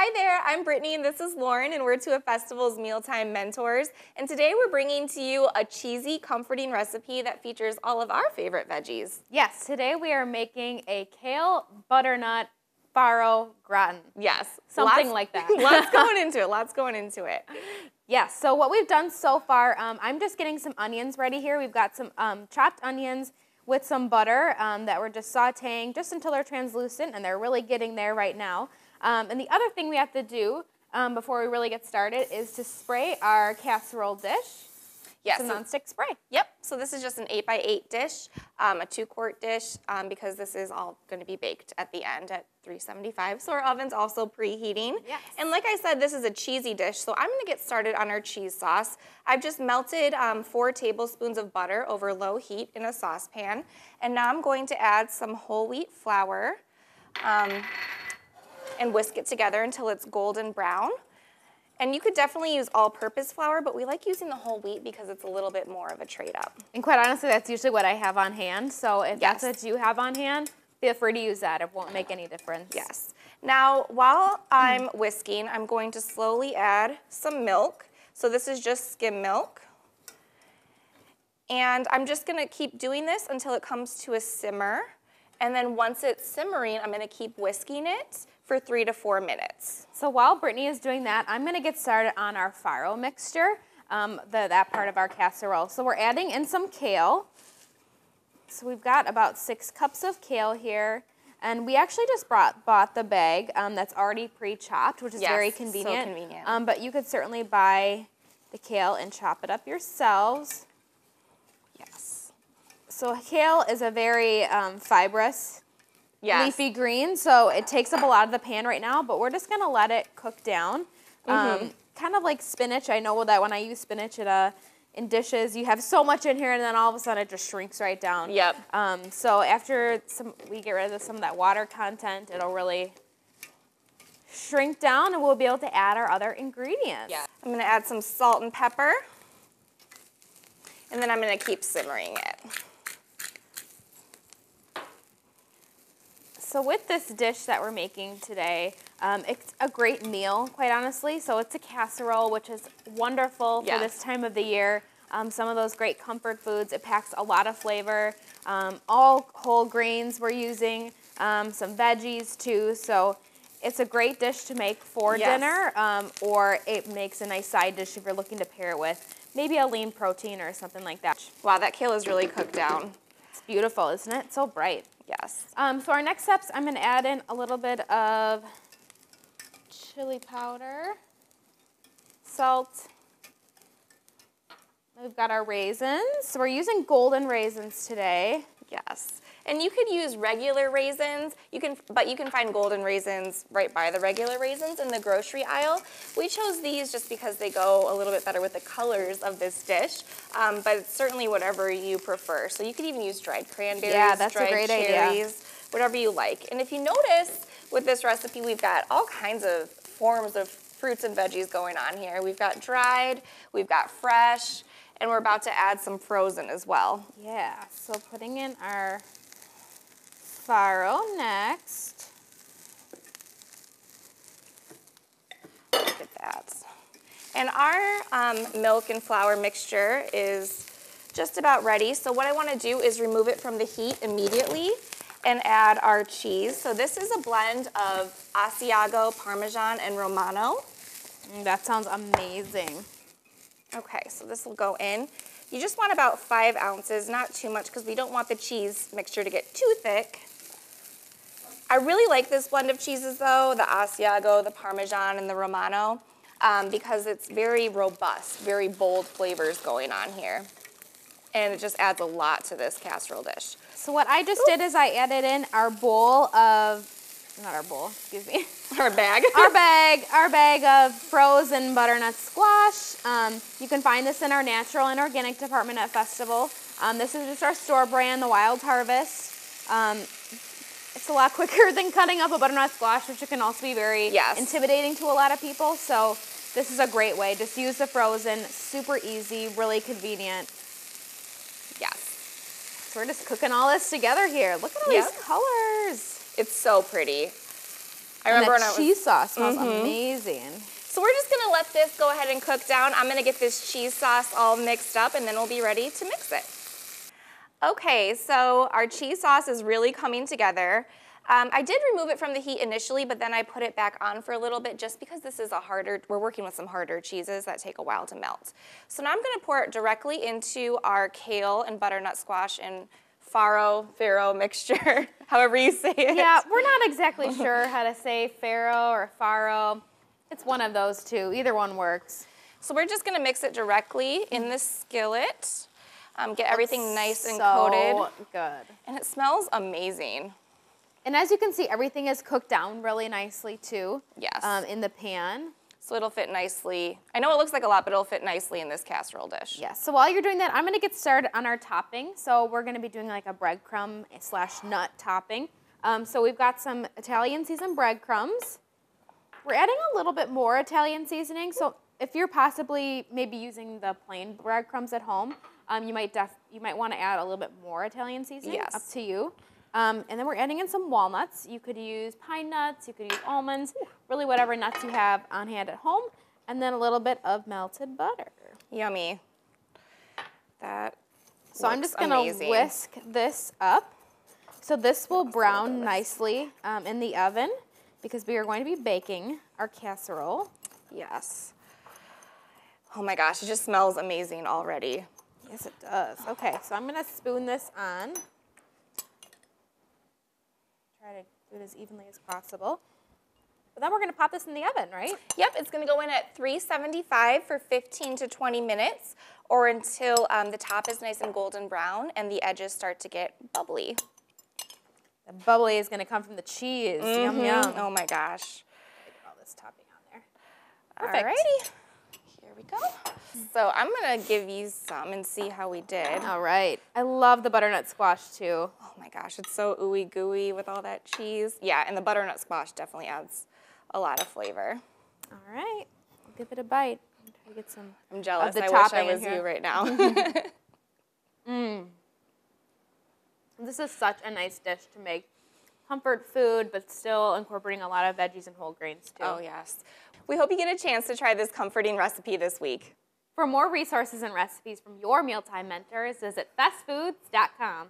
Hi there, I'm Brittany and this is Lauren and we're Two of Festival's Mealtime Mentors. And today we're bringing to you a cheesy, comforting recipe that features all of our favorite veggies. Yes, today we are making a kale butternut farro gratin. Yes. Something like that. Lots going into it. Yes, so what we've done so far, I'm just getting some onions ready here. We've got some chopped onions with some butter that we're just sauteing just until they're translucent, and they're really getting there right now. And the other thing we have to do before we really get started is to spray our casserole dish. Yes. It's a nonstick spray. Yep, so this is just an 8x8 dish, a 2-quart dish, because this is all going to be baked at the end at 375, so our oven's also preheating. Yes. And like I said, this is a cheesy dish, so I'm going to get started on our cheese sauce. I've just melted 4 tablespoons of butter over low heat in a saucepan, and now I'm going to add some whole wheat flour and whisk it together until it's golden brown. And you could definitely use all-purpose flour, but we like using the whole wheat because it's a little bit more of a trade-up. And quite honestly, that's usually what I have on hand. So if that's what you have on hand, feel free to use that. It won't make any difference. Yes. Now, while I'm whisking, I'm going to slowly add some milk. So this is just skim milk. And I'm just going to keep doing this until it comes to a simmer. And then once it's simmering, I'm going to keep whisking it for 3 to 4 minutes. So while Brittany is doing that, I'm going to get started on our farro mixture, that part of our casserole. So we're adding in some kale. So we've got about 6 cups of kale here. And we actually just bought the bag that's already pre-chopped, which is very convenient. So convenient. But you could certainly buy the kale and chop it up yourselves. Yes. So kale is a very fibrous leafy green, so it takes up a lot of the pan right now, but we're just going to let it cook down. Kind of like spinach. I know that when I use spinach in dishes, you have so much in here, and then all of a sudden it just shrinks right down. Yep. So after we get rid of some of that water content, it'll really shrink down, and we'll be able to add our other ingredients. Yeah. I'm going to add some salt and pepper, and then I'm going to keep simmering it. So with this dish that we're making today, it's a great meal, quite honestly. So it's a casserole, which is wonderful for this time of the year. Some of those great comfort foods. It packs a lot of flavor. All whole grains we're using, some veggies too. So it's a great dish to make for dinner, or it makes a nice side dish if you're looking to pair it with maybe a lean protein or something like that. Wow, that kale is really cooked down. It's beautiful, isn't it? So bright. Yes. So our next steps, I'm going to add in a little bit of chili powder, salt. We've got our raisins. So we're using golden raisins today. Yes. And you could use regular raisins, but you can find golden raisins right by the regular raisins in the grocery aisle. We chose these just because they go a little bit better with the colors of this dish, but it's certainly whatever you prefer. So you could even use dried cranberries, that's dried a great cherries, idea. Whatever you like. And if you notice, with this recipe, we've got all kinds of forms of fruits and veggies going on here. We've got dried, we've got fresh, and we're about to add some frozen as well. Yeah, so putting in our farro next. Look at that. And our milk and flour mixture is just about ready. So what I want to do is remove it from the heat immediately and add our cheese. So this is a blend of Asiago, Parmesan, and Romano. That sounds amazing. Okay, so this will go in. You just want about 5 ounces, not too much, because we don't want the cheese mixture to get too thick. I really like this blend of cheeses though, the Asiago, the Parmesan, and the Romano, because it's very robust, very bold flavors going on here. And it just adds a lot to this casserole dish. So what I just did is I added in our bowl of, not our bowl, excuse me. Our bag. Our bag of frozen butternut squash. You can find this in our natural and organic department at Festival. This is just our store brand, the Wild Harvest. It's a lot quicker than cutting up a butternut squash, which can also be very intimidating to a lot of people. So this is a great way. Just use the frozen, super easy, really convenient. Yes. So we're just cooking all this together here. Look at all these colors. It's so pretty. I remember when I was... cheese sauce smells amazing. So we're just gonna let this go ahead and cook down. I'm gonna get this cheese sauce all mixed up and then we'll be ready to mix it. Okay, so our cheese sauce is really coming together. I did remove it from the heat initially, but then I put it back on for a little bit just because this is we're working with some harder cheeses that take a while to melt. So now I'm gonna pour it directly into our kale and butternut squash and farro mixture, however you say it. Yeah, we're not exactly sure how to say farro or farro. It's one of those two, either one works. So we're just gonna mix it directly in the skillet, get everything nice and coated. So good. And it smells amazing. And as you can see, everything is cooked down really nicely too. Yes. In the pan. So it'll fit nicely. I know it looks like a lot, but it'll fit nicely in this casserole dish. Yes. So while you're doing that, I'm gonna get started on our topping. So we're gonna be doing like a breadcrumb / nut topping. So we've got some Italian seasoned breadcrumbs. We're adding a little bit more Italian seasoning. So if you're possibly maybe using the plain breadcrumbs at home, you might want to add a little bit more Italian seasoning. Yes. Up to you. And then we're adding in some walnuts. You could use pine nuts, you could use almonds, really whatever nuts you have on hand at home. And then a little bit of melted butter. Yummy. So I'm just going to whisk this up. So this will brown nicely in the oven because we are going to be baking our casserole. Yes. Oh my gosh, it just smells amazing already. Yes, it does. Okay, so I'm going to spoon this on. Try to do it as evenly as possible. But then we're going to pop this in the oven, right? Yep, it's going to go in at 375 for 15 to 20 minutes or until the top is nice and golden brown and the edges start to get bubbly. The bubbly is going to come from the cheese. Yum, yum. Oh my gosh. Get all this topping on there. Perfect. Alrighty. Here we go. So I'm going to give you some and see how we did. All right. I love the butternut squash too. Oh my gosh, it's so ooey gooey with all that cheese. Yeah, and the butternut squash definitely adds a lot of flavor. All right. I'll give it a bite. Try to get some. I'm jealous. I wish I was you right now. This is such a nice dish to make. Comfort food, but still incorporating a lot of veggies and whole grains too. Oh yes. We hope you get a chance to try this comforting recipe this week. For more resources and recipes from your mealtime mentors, visit bestfoods.com.